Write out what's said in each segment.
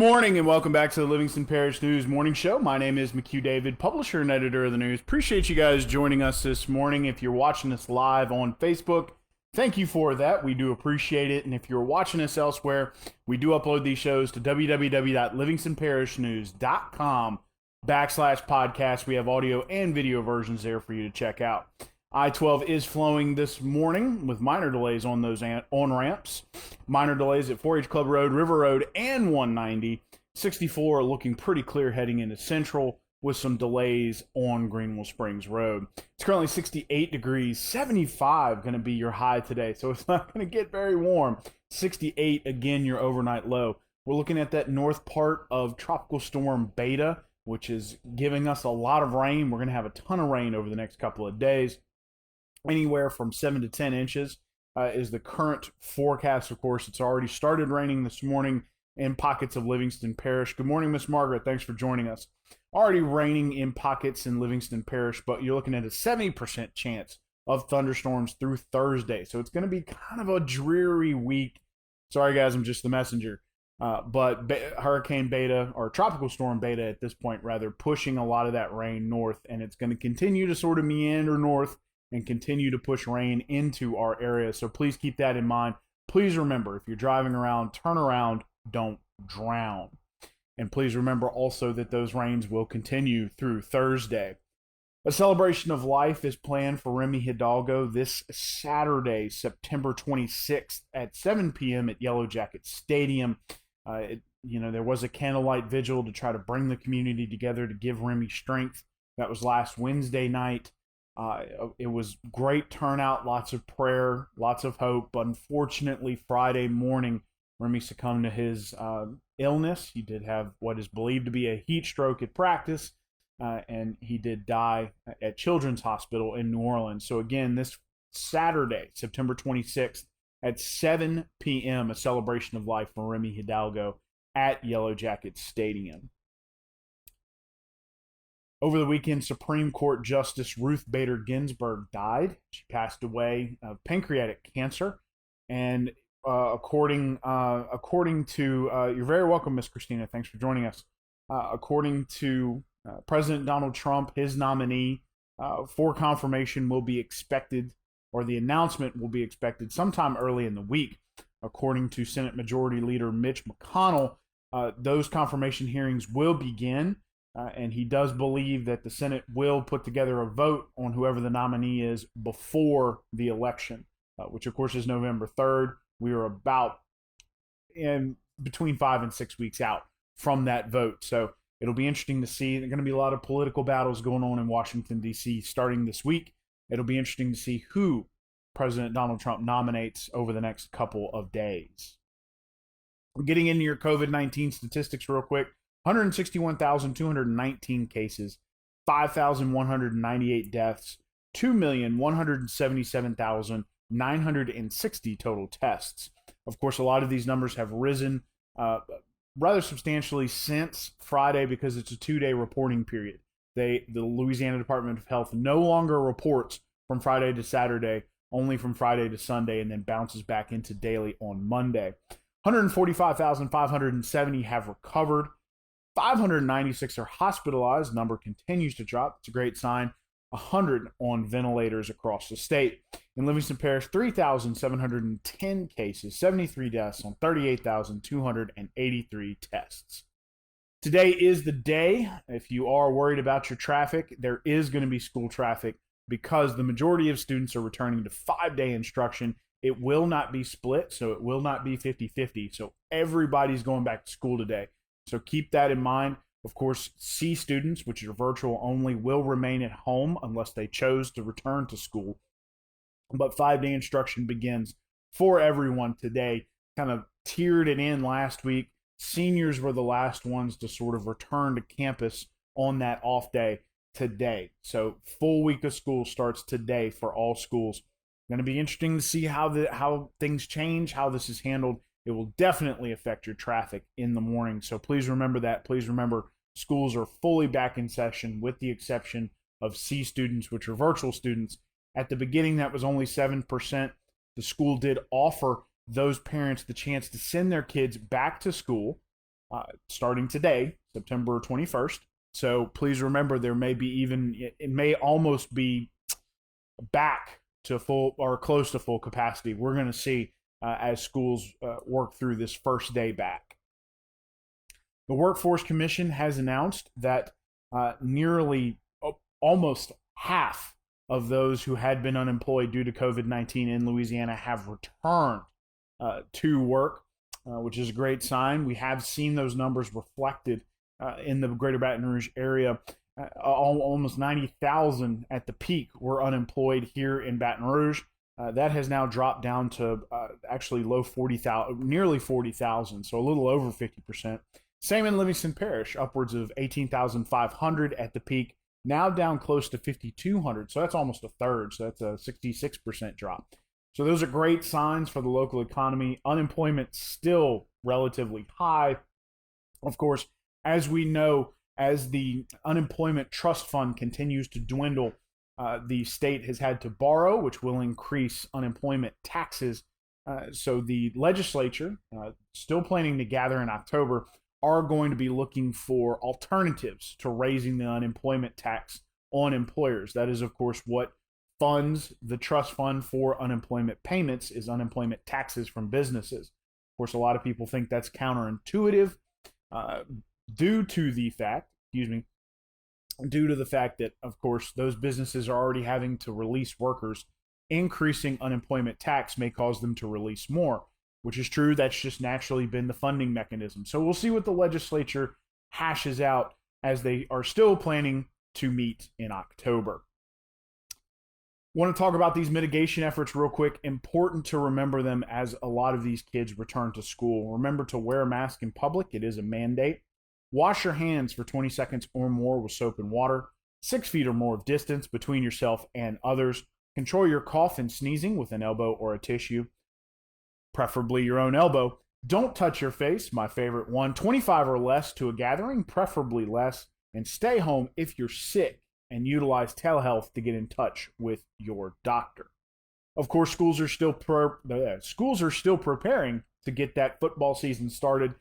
Morning and welcome back to the Livingston Parish News Morning Show. My name is McHugh David, publisher and editor of the news. Appreciate you guys joining us this morning. If you're watching us live on Facebook, thank you for that. We do appreciate it. And if you're watching us elsewhere, we do upload these shows to www.livingstonparishnews.com/podcast. We have audio and video versions there for you to check out. I-12 is flowing this morning with minor delays on those on-ramps. Minor delays at 4-H Club Road, River Road, and 190. 64 looking pretty clear heading into Central with some delays on Greenville Springs Road. It's currently 68 degrees, 75 going to be your high today, so it's not going to get very warm. 68, again, your overnight low. We're looking at that north part of Tropical Storm Beta, which is giving us a lot of rain. We're going to have a ton of rain over the next couple of days. Anywhere from 7 to 10 inches is the current forecast. Of course, it's already started raining this morning in pockets of Livingston Parish. Good morning, Miss Margaret. Thanks for joining us. Already raining in pockets in Livingston Parish, but you're looking at a 70% chance of thunderstorms through Thursday. So it's going to be kind of a dreary week. Sorry, guys, I'm just the messenger. But Hurricane Beta, or Tropical Storm Beta at this point, rather, pushing a lot of that rain north, and it's going to continue to sort of meander north and continue to push rain into our area. So please keep that in mind. Please remember, if you're driving around, turn around, don't drown. And please remember also that those rains will continue through Thursday. A celebration of life is planned for Remy Hidalgo this Saturday, September 26th at 7 p.m. at Yellow Jacket Stadium. There was a candlelight vigil to try to bring the community together to give Remy strength. That was last Wednesday night. It was great turnout, lots of prayer, lots of hope. But unfortunately, Friday morning, Remy succumbed to his illness. He did have what is believed to be a heat stroke at practice, and he did die at Children's Hospital in New Orleans. So again, this Saturday, September 26th at 7 p.m., a celebration of life for Remy Hidalgo at Yellow Jacket Stadium. Over the weekend, Supreme Court Justice Ruth Bader Ginsburg died. She passed away of pancreatic cancer. And according to, you're very welcome, Miss Christina. Thanks for joining us. According to President Donald Trump, his nominee for confirmation will be expected, or the announcement will be expected sometime early in the week. According to Senate Majority Leader Mitch McConnell, those confirmation hearings will begin. And he does believe that the Senate will put together a vote on whoever the nominee is before the election, which of course is November 3rd. We are about in between 5 and 6 weeks out from that vote. So it'll be interesting to see. There are going to be a lot of political battles going on in Washington, D.C. starting this week. It'll be interesting to see who President Donald Trump nominates over the next couple of days. Getting into your COVID-19 statistics real quick. 161,219 cases, 5,198 deaths, 2,177,960 total tests. Of course, a lot of these numbers have risen rather substantially since Friday because it's a 2-day reporting period. The Louisiana Department of Health no longer reports from Friday to Saturday, only from Friday to Sunday, and then bounces back into daily on Monday. 145,570 have recovered. 596 are hospitalized. Number continues to drop. It's a great sign. 100 on ventilators across the state. In Livingston Parish, 3,710 cases, 73 deaths on 38,283 tests. Today is the day. If you are worried about your traffic, there is going to be school traffic because the majority of students are returning to 5-day instruction. It will not be split, so it will not be 50-50. So everybody's going back to school today. So keep that in mind. Of course, C students, which are virtual only, will remain at home unless they chose to return to school. But 5-day instruction begins for everyone today. Kind of tiered it in last week. Seniors were the last ones to sort of return to campus on that off day today. So full week of school starts today for all schools. Going to be interesting to see how things change, how this is handled. It will definitely affect your traffic in the morning. So please remember that. Please remember schools are fully back in session with the exception of C students, which are virtual students. At the beginning, that was only 7%. The school did offer those parents the chance to send their kids back to school starting today, September 21st. So please remember, there may be even, it may almost be back to full or close to full capacity. We're going to see as schools work through this first day back. The Workforce Commission has announced that nearly almost half of those who had been unemployed due to COVID-19 in Louisiana have returned to work, which is a great sign. We have seen those numbers reflected in the greater Baton Rouge area. Almost 90,000 at the peak were unemployed here in Baton Rouge. That has now dropped down to actually low 40,000, nearly 40,000, so a little over 50%. Same in Livingston Parish, upwards of 18,500 at the peak, now down close to 5,200. So that's almost a third. So that's a 66% drop. So those are great signs for the local economy. Unemployment still relatively high. Of course, as we know, as the unemployment trust fund continues to dwindle, the state has had to borrow, which will increase unemployment taxes. So the legislature, still planning to gather in October, are going to be looking for alternatives to raising the unemployment tax on employers. That is, of course, what funds the trust fund for unemployment payments, is unemployment taxes from businesses. Of course, a lot of people think that's counterintuitive due to the fact that, of course, those businesses are already having to release workers. Increasing unemployment tax may cause them to release more, which is true. That's just naturally been the funding mechanism. So we'll see what the legislature hashes out as they are still planning to meet in October. Want to talk about these mitigation efforts real quick. Important to remember them as a lot of these kids return to school. Remember to wear a mask in public. It is a mandate. Wash your hands for 20 seconds or more with soap and water. 6 feet or more of distance between yourself and others. Control your cough and sneezing with an elbow or a tissue, preferably your own elbow. Don't touch your face, my favorite one. 25 or less to a gathering, preferably less. And stay home if you're sick, and utilize telehealth to get in touch with your doctor. Of course, schools are still preparing to get that football season started.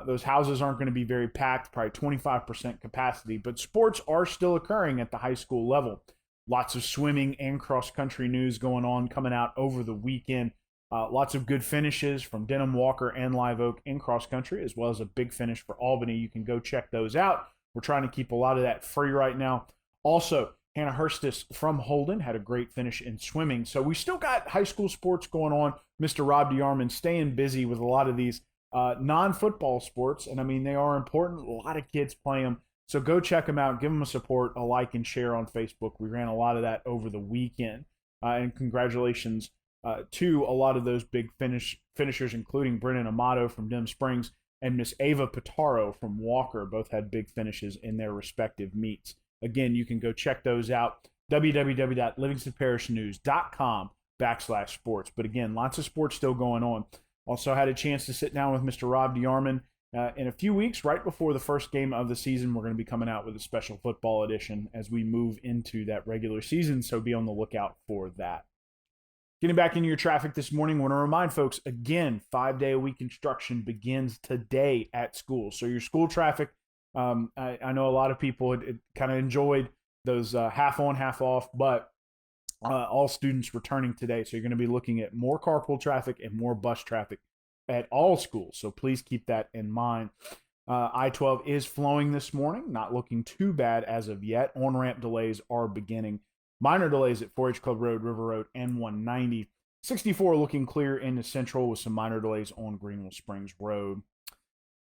Those houses aren't going to be very packed, probably 25% capacity, but sports are still occurring at the high school level. Lots of swimming and cross-country news going on, coming out over the weekend. Lots of good finishes from Denham, Walker, and Live Oak in cross-country, as well as a big finish for Albany. You can go check those out. We're trying to keep a lot of that free right now. Also, Hannah Hurstis from Holden had a great finish in swimming. So we still got high school sports going on. Mr. Rob DeArmond staying busy with a lot of these non-football sports. And I mean, they are important. A lot of kids play them. So go check them out. Give them a support, a like, and share on Facebook. We ran a lot of that over the weekend. And congratulations to a lot of those big finishers, including Brennan Amato from Denham Springs and Miss Ava Pitaro from Walker. Both had big finishes in their respective meets. Again, you can go check those out, www.livingstonparishnews.com/sports. But again, lots of sports still going on. Also had a chance to sit down with Mr. Rob DeArmond in a few weeks, right before the first game of the season. We're going to be coming out with a special football edition as we move into that regular season, so be on the lookout for that. Getting back into your traffic this morning, I want to remind folks, again, 5-day-a-week instruction begins today at school. So your school traffic, I know a lot of people kind of enjoyed those half on, half off, but all students returning today. So you're going to be looking at more carpool traffic and more bus traffic at all schools. So please keep that in mind. I-12 is flowing this morning, not looking too bad as of yet. On-ramp delays are beginning. Minor delays at 4H Club Road, River Road, and 190. 64 looking clear into Central with some minor delays on Greenville Springs Road.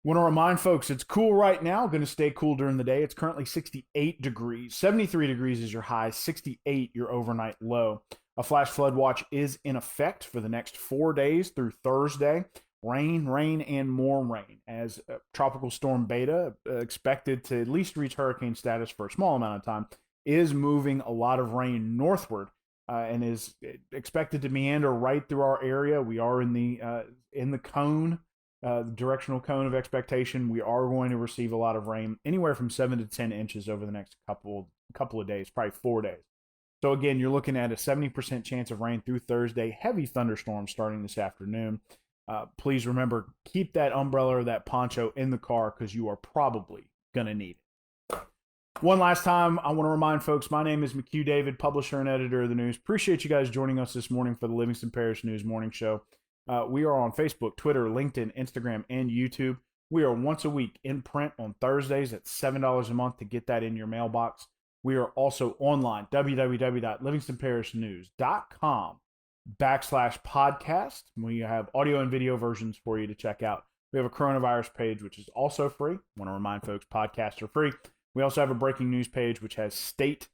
Want to remind folks, it's cool right now. Going to stay cool during the day. It's currently 68 degrees. 73 degrees is your high. 68 your overnight low. A flash flood watch is in effect for the next 4 days through Thursday. Rain, and more rain. As Tropical Storm Beta, expected to at least reach hurricane status for a small amount of time, is moving a lot of rain northward and is expected to meander right through our area. We are in the cone. The directional cone of expectation. We are going to receive a lot of rain, anywhere from 7 to 10 inches over the next couple of days, probably 4 days. So again, you're looking at a 70% chance of rain through Thursday. Heavy thunderstorms starting this afternoon. please remember, keep that umbrella or that poncho in the car because you are probably going to need it. One last time, I want to remind folks, my name is McHugh David, publisher and editor of the news. Appreciate you guys joining us this morning for the Livingston Parish News Morning Show. We are on Facebook, Twitter, LinkedIn, Instagram, and YouTube. We are once a week in print on Thursdays at $7 a month to get that in your mailbox. We are also online, www.livingstonparishnews.com/podcast. We have audio and video versions for you to check out. We have a coronavirus page, which is also free. I want to remind folks, podcasts are free. We also have a breaking news page, which has state,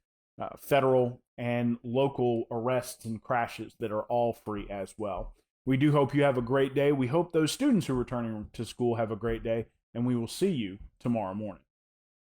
federal, and local arrests and crashes that are all free as well. We do hope you have a great day. We hope those students who are returning to school have a great day, and we will see you tomorrow morning.